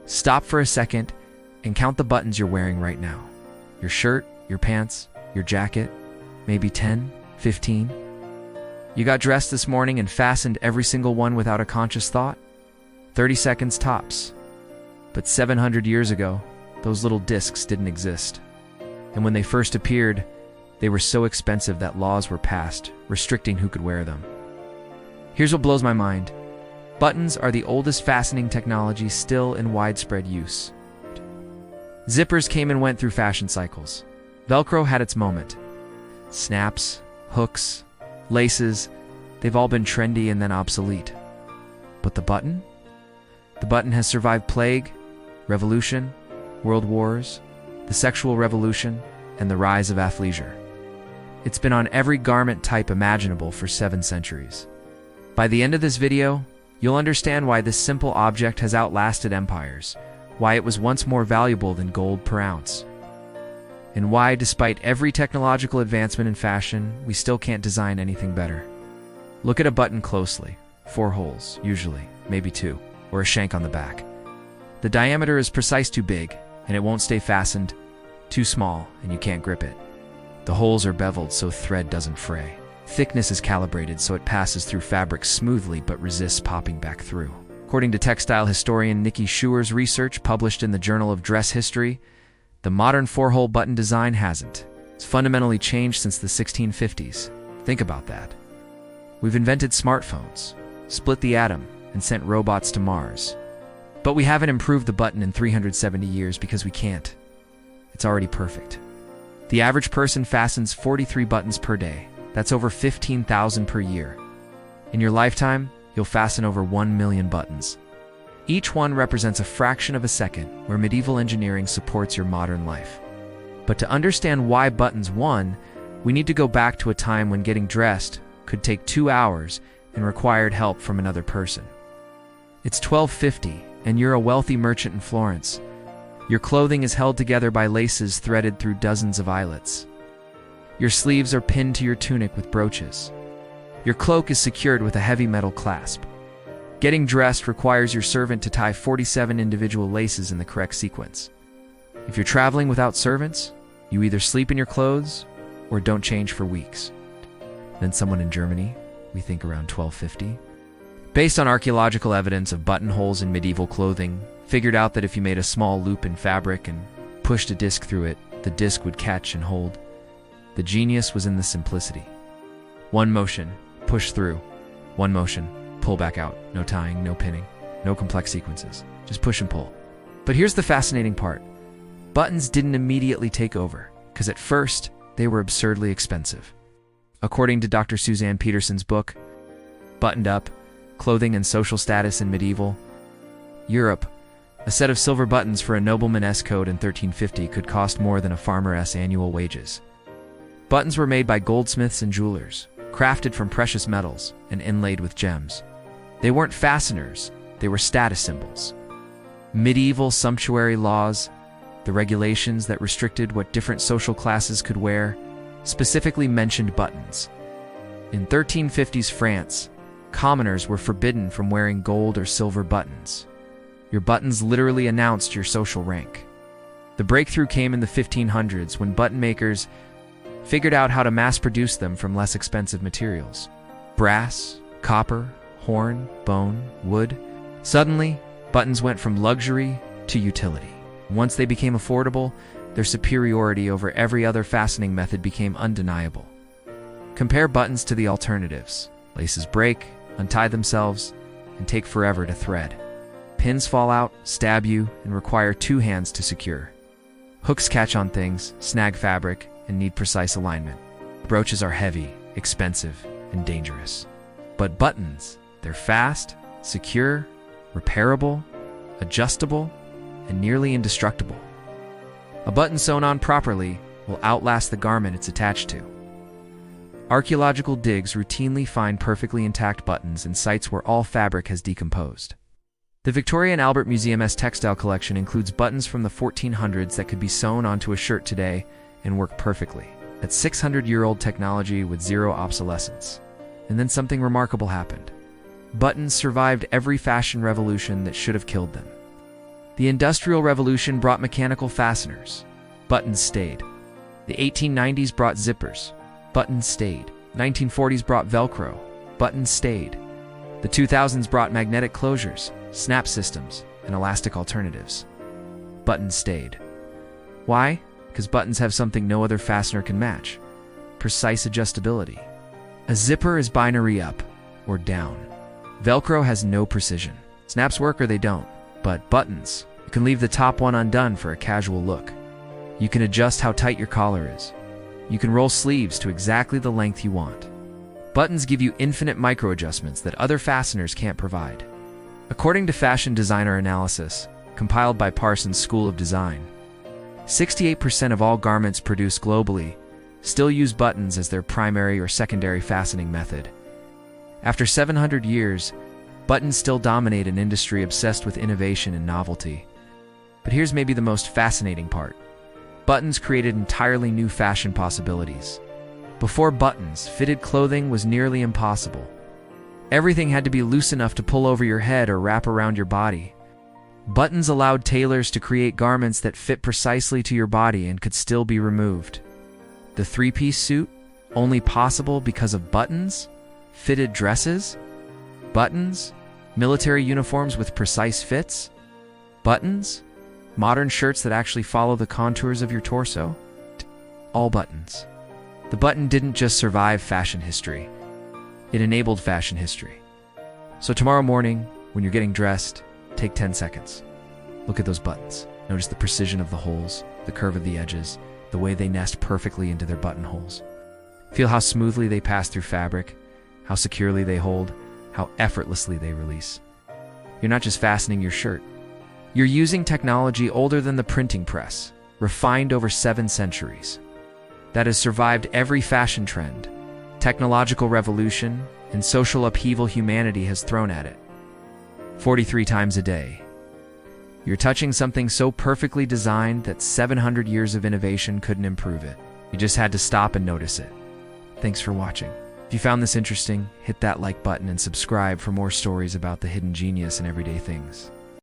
Stop for a second and count the buttons you're wearing right now. Your shirt, your pants, your jacket, maybe 10, 15. You got dressed this morning and fastened every single one without a conscious thought? 30 seconds tops. But 700 years ago, those little discs didn't exist. And when they first appeared, they were so expensive that laws were passed, restricting who could wear them. Here's what blows my mind. Buttons are the oldest fastening technology still in widespread use. Zippers came and went through fashion cycles. Velcro had its moment. Snaps, hooks, laces, they've all been trendy and then obsolete. But the button? The button has survived plague, revolution, world wars, the sexual revolution, and the rise of athleisure. It's been on every garment type imaginable for 7 centuries. By the end of this video, you'll understand why this simple object has outlasted empires, why it was once more valuable than gold per ounce, and why, despite every technological advancement in fashion, we still can't design anything better. Look at a button closely. 4 holes, usually, maybe 2, or a shank on the back. The diameter is precise too big, and it won't stay fastened. Too small, and you can't grip it. The holes are beveled so thread doesn't fray. Thickness is calibrated so it passes through fabric smoothly but resists popping back through. According to textile historian Nikki Schuer's research published in the Journal of Dress History, the modern 4-hole button design hasn't. It's fundamentally changed since the 1650s. Think about that. We've invented smartphones, split the atom, and sent robots to Mars. But we haven't improved the button in 370 years because we can't. It's already perfect. The average person fastens 43 buttons per day. That's over 15,000 per year. In your lifetime, you'll fasten over 1 million buttons. Each one represents a fraction of a second where medieval engineering supports your modern life. But to understand why buttons won, we need to go back to a time when getting dressed could take 2 hours and required help from another person. It's 1250, and you're a wealthy merchant in Florence. Your clothing is held together by laces threaded through dozens of eyelets. Your sleeves are pinned to your tunic with brooches. Your cloak is secured with a heavy metal clasp. Getting dressed requires your servant to tie 47 individual laces in the correct sequence. If you're traveling without servants, you either sleep in your clothes or don't change for weeks. Then someone in Germany, we think around 1250, based on archaeological evidence of buttonholes in medieval clothing, figured out that if you made a small loop in fabric and pushed a disc through it, the disc would catch and hold. The genius was in the simplicity. One motion, push through. One motion, pull back out. No tying, no pinning, no complex sequences. Just push and pull. But here's the fascinating part. Buttons didn't immediately take over, because at first, they were absurdly expensive. According to Dr. Suzanne Peterson's book, Buttoned Up, Clothing and Social Status in Medieval Europe, a set of silver buttons for a nobleman's coat in 1350 could cost more than a farmer's annual wages. Buttons were made by goldsmiths and jewelers, crafted from precious metals and inlaid with gems. They weren't fasteners, they were status symbols. Medieval sumptuary laws, the regulations that restricted what different social classes could wear, specifically mentioned buttons. In 1350s France, commoners were forbidden from wearing gold or silver buttons. Your buttons literally announced your social rank. The breakthrough came in the 1500s when button makers figured out how to mass-produce them from less expensive materials. Brass, copper, horn, bone, wood. Suddenly, buttons went from luxury to utility. Once they became affordable, their superiority over every other fastening method became undeniable. Compare buttons to the alternatives. Laces break, untie themselves, and take forever to thread. Pins fall out, stab you, and require 2 hands to secure. Hooks catch on things, snag fabric, and need precise alignment. Brooches are heavy, expensive, and dangerous. But buttons, they're fast, secure, repairable, adjustable, and nearly indestructible. A button sewn on properly will outlast the garment it's attached to. Archaeological digs routinely find perfectly intact buttons in sites where all fabric has decomposed. The Victoria and Albert Museum's textile collection includes buttons from the 1400s that could be sewn onto a shirt today and work perfectly. That's 600-year-old technology with zero obsolescence. And then something remarkable happened. Buttons survived every fashion revolution that should have killed them. The Industrial Revolution brought mechanical fasteners. Buttons stayed. The 1890s brought zippers. Buttons stayed. 1940s brought Velcro. Buttons stayed. The 2000s brought magnetic closures, snap systems, and elastic alternatives. Buttons stayed. Why? Because buttons have something no other fastener can match: precise adjustability. A zipper is binary up or down. Velcro has no precision. Snaps work or they don't. But buttons, you can leave the top one undone for a casual look. You can adjust how tight your collar is. You can roll sleeves to exactly the length you want. Buttons give you infinite micro adjustments that other fasteners can't provide. According to fashion designer analysis, compiled by Parsons School of Design, 68% of all garments produced globally still use buttons as their primary or secondary fastening method. After 700 years, buttons still dominate an industry obsessed with innovation and novelty. But here's maybe the most fascinating part. Buttons created entirely new fashion possibilities. Before buttons, fitted clothing was nearly impossible. Everything had to be loose enough to pull over your head or wrap around your body. Buttons allowed tailors to create garments that fit precisely to your body and could still be removed. The three-piece suit, only possible because of buttons? Fitted dresses? Buttons? Military uniforms with precise fits? Buttons? Modern shirts that actually follow the contours of your torso? All buttons. The button didn't just survive fashion history. It enabled fashion history. So tomorrow morning, when you're getting dressed, take 10 seconds. Look at those buttons. Notice the precision of the holes, the curve of the edges, the way they nest perfectly into their buttonholes. Feel how smoothly they pass through fabric, how securely they hold, how effortlessly they release. You're not just fastening your shirt. You're using technology older than the printing press, refined over 7 centuries, that has survived every fashion trend, technological revolution, and social upheaval humanity has thrown at it. 43 times a day. You're touching something so perfectly designed that 700 years of innovation couldn't improve it. You just had to stop and notice it. Thanks for watching. If you found this interesting, hit that like button and subscribe for more stories about the hidden genius in everyday things.